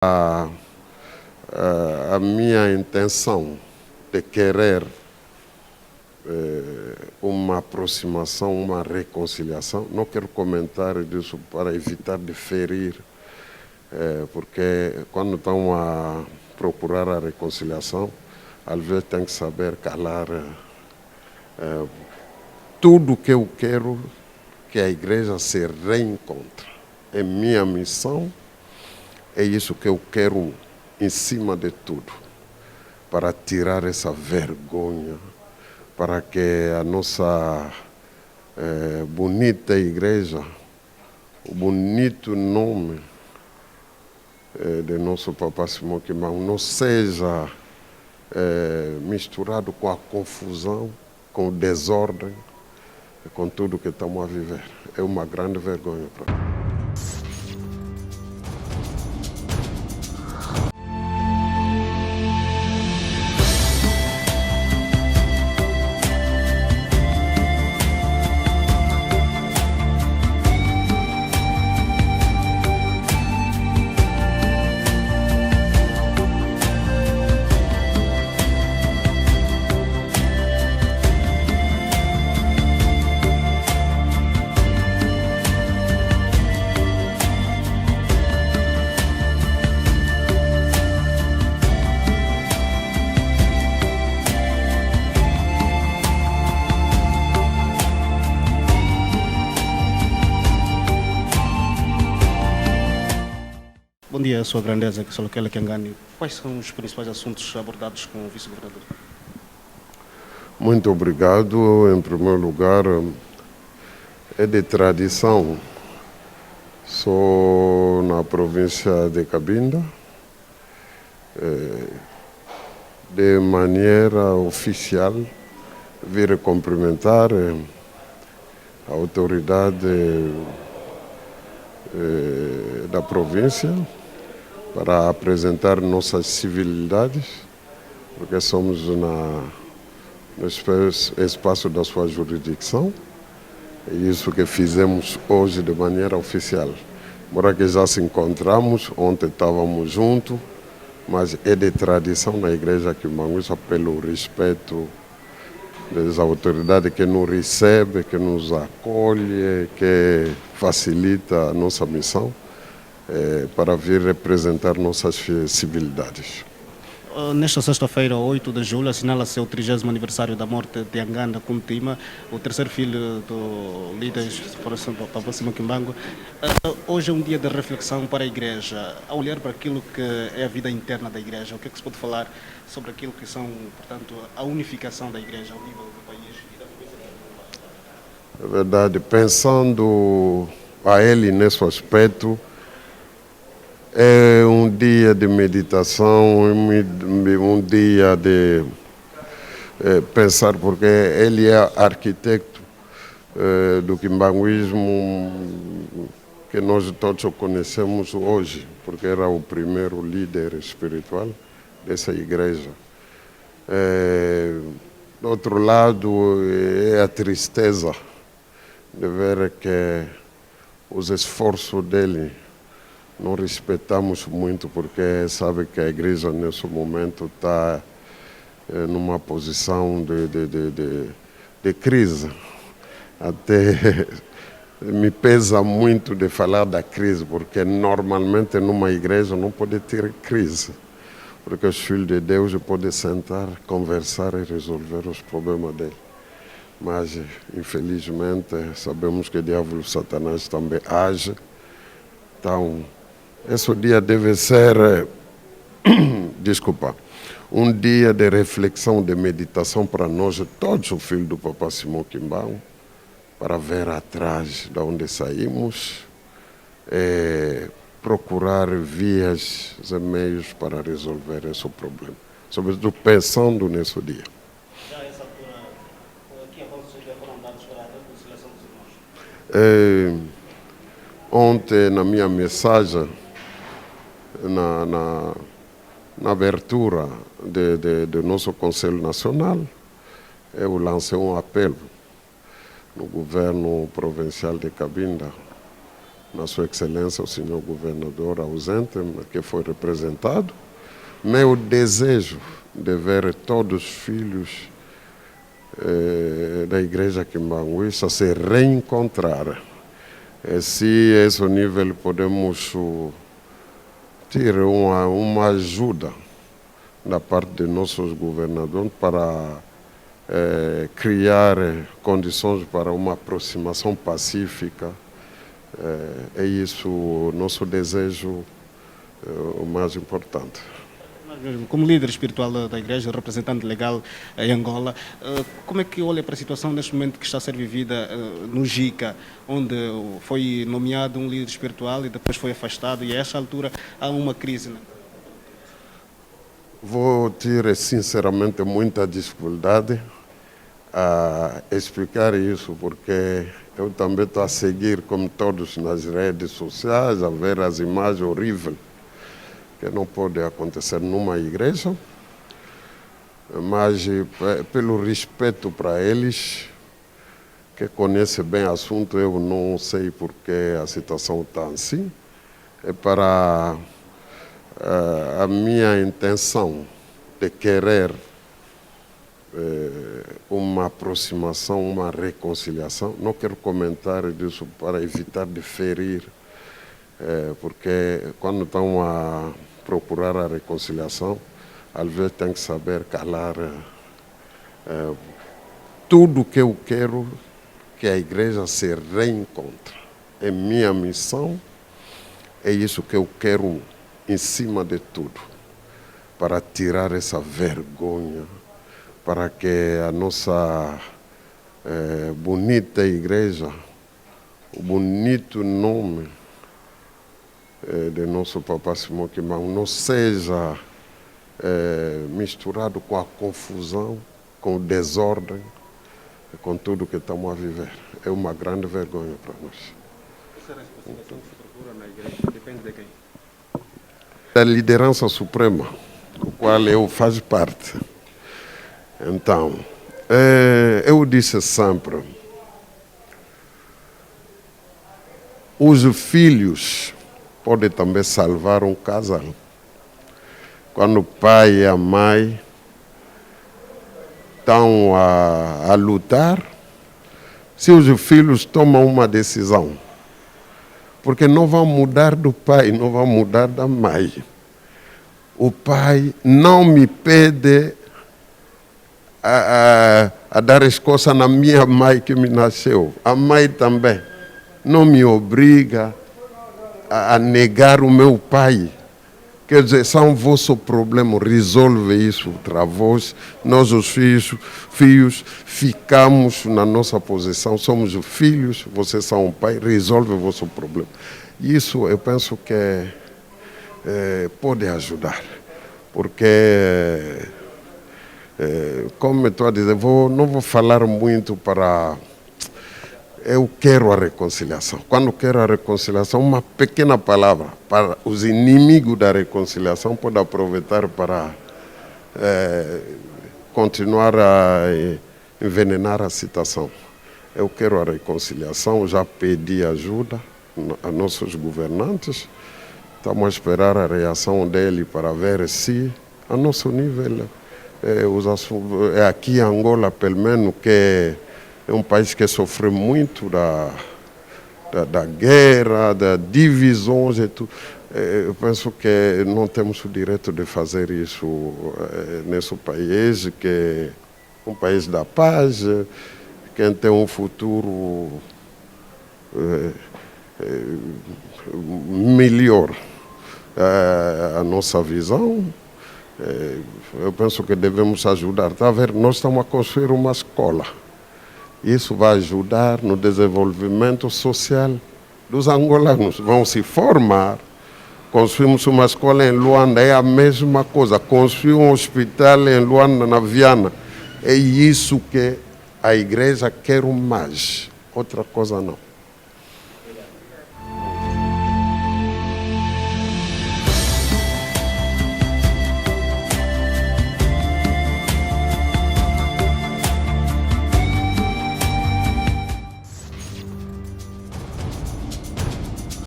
a minha intenção de querer uma aproximação, uma reconciliação. Não quero comentar disso para evitar de ferir, porque quando estão a procurar a reconciliação, às vezes tem que saber calar tudo que eu quero que a igreja se reencontre. É minha missão, é isso que eu quero em cima de tudo, para tirar essa vergonha, para que a nossa bonita igreja, o bonito nome de nosso Papa Simão Quimbangwa não seja misturado com a confusão, com o desordem, com tudo que estamos a viver. É uma grande vergonha para mim. Bom dia, Sua Grandeza, que Solokela Kiangani. Quais são os principais assuntos abordados com o vice-governador? Muito obrigado. Em primeiro lugar, é de tradição, sou na província de Cabinda, de maneira oficial, vir cumprimentar a autoridade da província, para apresentar nossas civilidades, porque somos no espaço da sua jurisdição. É isso que fizemos hoje de maneira oficial. Embora que já se encontramos, ontem estávamos juntos, mas é de tradição na igreja Quimbangwista, pelo respeito das autoridades que nos recebem, que nos acolhe, que facilita a nossa missão, para vir representar nossas civilidades. Nesta sexta-feira, 8 de julho, assinala-se o 30º aniversário da morte de Anganda Kuntima, o terceiro filho do líder Papa Simão Quimbangwa. Hoje é um dia de reflexão para a igreja, a olhar para aquilo que é a vida interna da igreja. O que é que se pode falar sobre aquilo que são, portanto, a unificação da igreja ao nível do país e da província? É verdade, pensando a ele nesse aspecto, é um dia de meditação, um dia de pensar, porque ele é arquiteto do quimbanguismo que nós todos conhecemos hoje, porque era o primeiro líder espiritual dessa igreja. Do outro lado, é a tristeza de ver que os esforços dele não respeitamos muito, porque sabe que a igreja nesse momento está numa posição de crise. Até me pesa muito de falar da crise, porque normalmente numa igreja não pode ter crise, porque os filhos de Deus podem sentar, conversar e resolver os problemas dele. Mas, infelizmente, sabemos que o diabo, Satanás, também age. Então, esse dia deve ser, um dia de reflexão, de meditação para nós, todos os filhos do Papa Simão Quimbangwa, para ver atrás de onde saímos, procurar vias e meios para resolver esse problema. Sobretudo pensando nesse dia. Já a essa altura, que avanços já foram dados para a reconciliação dos irmãos? Ontem, na minha mensagem, na abertura do nosso Conselho Nacional, eu lancei um apelo no governo provincial de Cabinda na sua excelência, o senhor governador ausente, que foi representado, meu desejo de ver todos os filhos da igreja quimbanguista se reencontrar. Se a esse nível podemos ter uma ajuda da parte de nossos governadores para criar condições para uma aproximação pacífica, é isso o nosso desejo o mais importante. Como líder espiritual da igreja, representante legal em Angola, como é que olha para a situação neste momento que está a ser vivida no JICA, onde foi nomeado um líder espiritual e depois foi afastado, e a esta altura há uma crise, né? Vou ter sinceramente muita dificuldade a explicar isso, porque eu também estou a seguir, como todos, nas redes sociais, a ver as imagens horríveis que não pode acontecer numa igreja, mas pelo respeito para eles, que conhecem bem o assunto, eu não sei porque a situação está assim, é para a minha intenção de querer uma aproximação, uma reconciliação. Não quero comentar disso para evitar de ferir, porque quando estão a procurar a reconciliação, às vezes tem que saber calar tudo que eu quero que a igreja se reencontre. É minha missão, é isso que eu quero em cima de tudo, para tirar essa vergonha, para que a nossa bonita igreja, o bonito nome de nosso Papa Simão Kimbangu não seja misturado com a confusão, com o desordem, com tudo que estamos a viver. É uma grande vergonha para nós. Essa reconciliação que se procura na igreja depende de quem? Da liderança suprema, do qual eu faço parte. Então, eu disse sempre, os filhos podem também salvar um casal. Quando o pai e a mãe estão a lutar, se os filhos tomam uma decisão, porque não vão mudar do pai, não vão mudar da mãe. O pai não me pede a dar escoça na minha mãe que me nasceu. A mãe também não me obriga a negar o meu pai. Quer dizer, são vosso problema, resolve isso para vós. Nós, os filhos, ficamos na nossa posição, somos filhos, vocês são o pai, resolve o vosso problema. Isso eu penso que pode ajudar, porque, como eu estou a dizer, não vou falar muito para... Eu quero a reconciliação. Quando quero a reconciliação, uma pequena palavra para os inimigos da reconciliação pode aproveitar para continuar a envenenar a situação. Eu quero a reconciliação, já pedi ajuda a nossos governantes. Estamos a esperar a reação dele para ver se, a nosso nível, aqui em Angola, pelo menos, que é um país que sofreu muito da guerra, das divisões e tudo. Eu penso que não temos o direito de fazer isso nesse país, que é um país da paz, que tem um futuro melhor. A nossa visão, eu penso que devemos ajudar. Tá a ver? Nós estamos a construir uma escola. Isso vai ajudar no desenvolvimento social dos angolanos. Vão se formar. Construímos uma escola em Luanda, é a mesma coisa. Construir um hospital em Luanda, na Viana. É isso que a igreja quer mais. Outra coisa não.